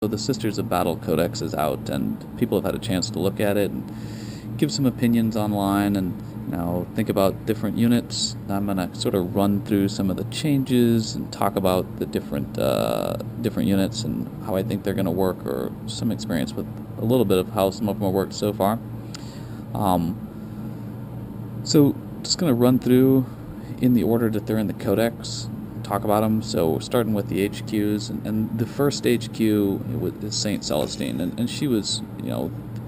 the Sisters of Battle Codex is out, and people have had a chance to look at it and give some opinions online, and think about different units. I'm going to sort of run through some of the changes and talk about the different units and how I think they're going to work, or some experience with a little bit of how some of them have worked so far. So just going to run through in the order that they're in the codex, talk about them. So starting with the HQs, and the first HQ is Saint Celestine, and she was,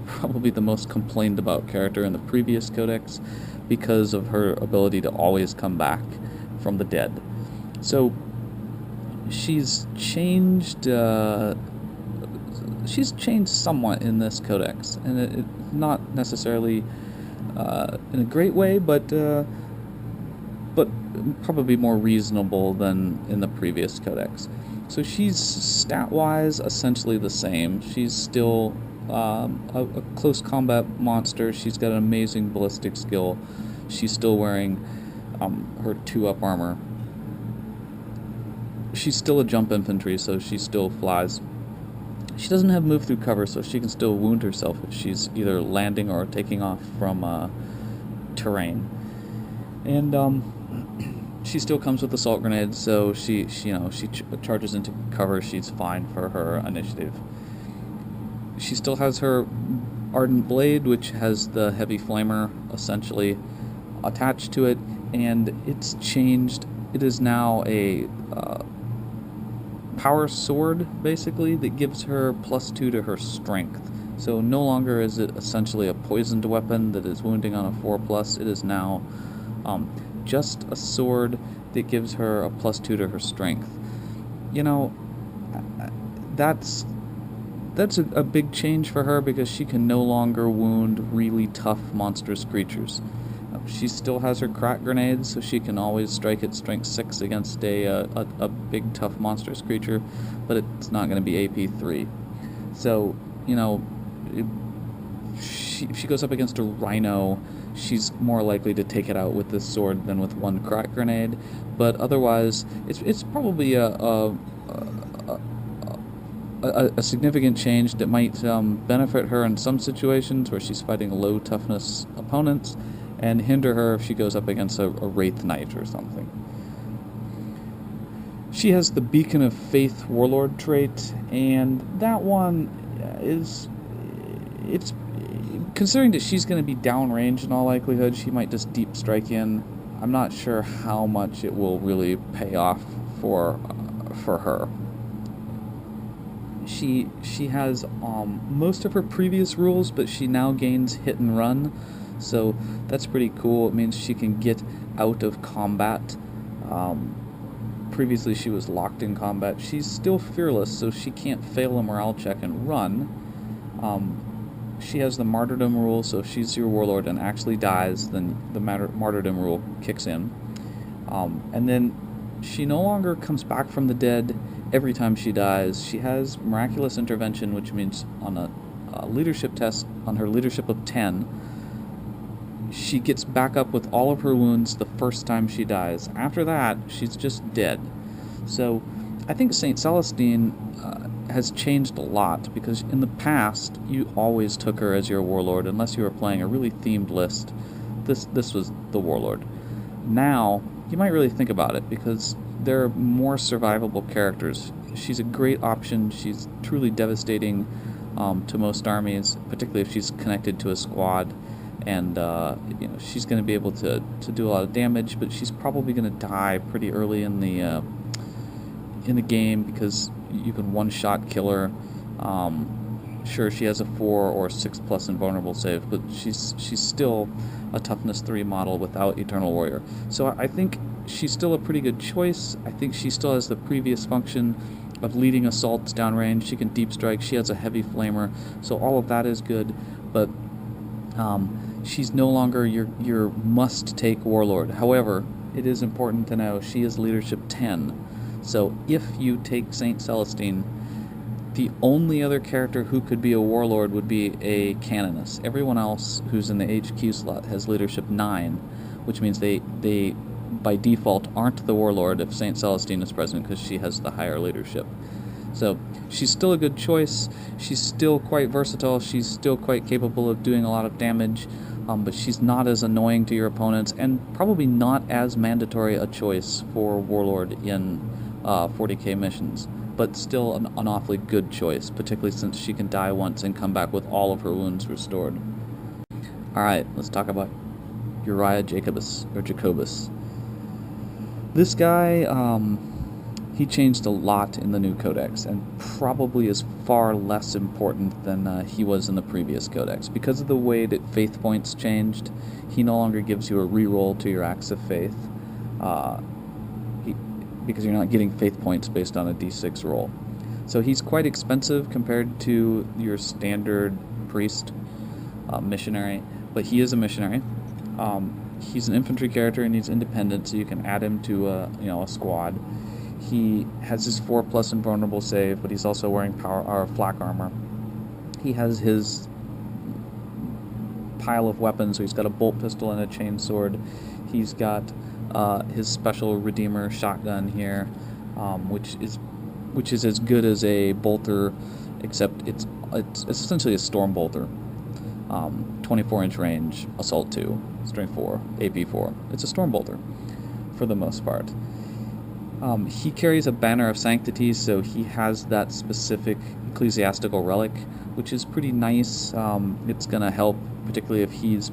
probably the most complained about character in the previous codex because of her ability to always come back from the dead. So she's changed somewhat in this codex, and it not necessarily in a great way, but probably more reasonable than in the previous codex. So she's stat-wise essentially the same. She's still a close combat monster. She's got an amazing ballistic skill. She's still wearing her 2-up armor. She's still a jump infantry, so she still flies. She doesn't have move through cover, so she can still wound herself if she's either landing or taking off from terrain. And she still comes with assault grenades, so she charges into cover. She's fine for her initiative. She still has her Ardent Blade, which has the heavy flamer essentially attached to it, and it's changed. It is now a power sword, basically, that gives her +2 to her strength. So no longer is it essentially a poisoned weapon that is wounding on a 4+. It is now just a sword that gives her a +2 to her strength. That's a big change for her, because she can no longer wound really tough monstrous creatures. She still has her crack grenades, so she can always strike at strength 6 against a big tough monstrous creature, but it's not going to be AP3. So, if she goes up against a rhino, she's more likely to take it out with this sword than with one crack grenade. But otherwise, it's probably a significant change that might benefit her in some situations where she's fighting low toughness opponents, and hinder her if she goes up against a Wraith Knight or something. She has the Beacon of Faith Warlord trait, and that one it's considering that she's going to be downrange in all likelihood, she might just deep strike in. I'm not sure how much it will really pay off for her. She has most of her previous rules, but she now gains hit and run, so that's pretty cool. It means she can get out of combat. Previously she was locked in combat. She's still fearless, so she can't fail a morale check and run. She has the martyrdom rule, so if she's your warlord and actually dies, then the martyrdom rule kicks in. And then she no longer comes back from the dead every time she dies. She has miraculous intervention, which means on a leadership test, on her leadership of 10, she gets back up with all of her wounds the first time she dies. After that, she's just dead. So I think St. Celestine has changed a lot, because in the past you always took her as your warlord unless you were playing a really themed list. This was the warlord. Now you might really think about it, because there are more survivable characters. She's a great option. She's truly devastating to most armies, particularly if she's connected to a squad, and she's going to be able to do a lot of damage, but she's probably going to die pretty early in the game, because you can one-shot kill her. Sure, she has a 4 or 6+ invulnerable save, but she's still a toughness 3 model without Eternal Warrior. So I think she's still a pretty good choice. I think she still has the previous function of leading assaults downrange. She can deep strike. She has a heavy flamer, so all of that is good. But she's no longer your must-take warlord. However, it is important to know she is leadership 10. So if you take Saint Celestine, the only other character who could be a warlord would be a canoness. Everyone else who's in the HQ slot has leadership 9, which means they by default aren't the warlord if Saint Celestine is present, because she has the higher leadership. So she's still a good choice. She's still quite versatile. She's still quite capable of doing a lot of damage, but she's not as annoying to your opponents, and probably not as mandatory a choice for Warlord in 40k missions. But still an awfully good choice, particularly since she can die once and come back with all of her wounds restored. Alright, let's talk about Uriah Jacobus, or Jacobus. This guy, he changed a lot in the new codex, and probably is far less important than he was in the previous codex. Because of the way that faith points changed, he no longer gives you a reroll to your acts of faith, because you're not getting faith points based on a d6 roll. So he's quite expensive compared to your standard priest missionary, but he is a missionary. He's an infantry character and he's independent, so you can add him to a squad. He has his 4+ invulnerable save, but he's also wearing flak armor. He has his pile of weapons, so he's got a bolt pistol and a chainsword. He's got his special Redeemer shotgun here, which is as good as a bolter, except it's essentially a storm bolter. 24-inch range, assault 2, strength 4, AP 4. It's a storm bolter for the most part. He carries a banner of sanctity, so he has that specific ecclesiastical relic, which is pretty nice. It's going to help, particularly if he's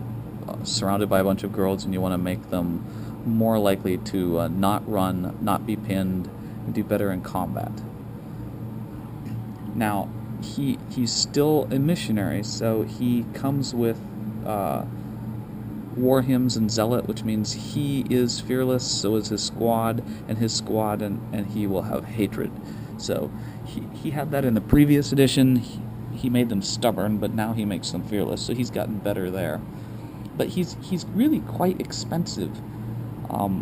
surrounded by a bunch of girls and you want to make them more likely to not run, not be pinned, and do better in combat. Now, he's still a missionary, so he comes with war hymns and zealot, which means he is fearless, so is his squad, and he will have hatred. So he had that in the previous edition. He made them stubborn, but now he makes them fearless, so he's gotten better there. But he's really quite expensive.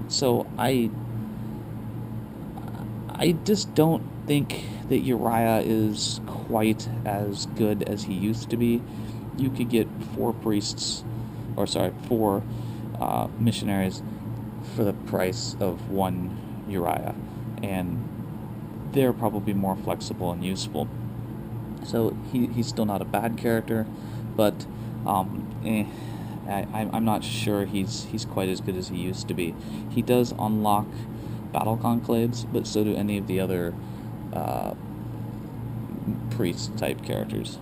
So I just don't think that Uriah is quite as good as he used to be. You could get 4 missionaries for the price of 1 Uriah, and they're probably more flexible and useful. So he's still not a bad character, but I'm not sure he's quite as good as he used to be. He does unlock battle conclaves, but so do any of the other priest-type characters.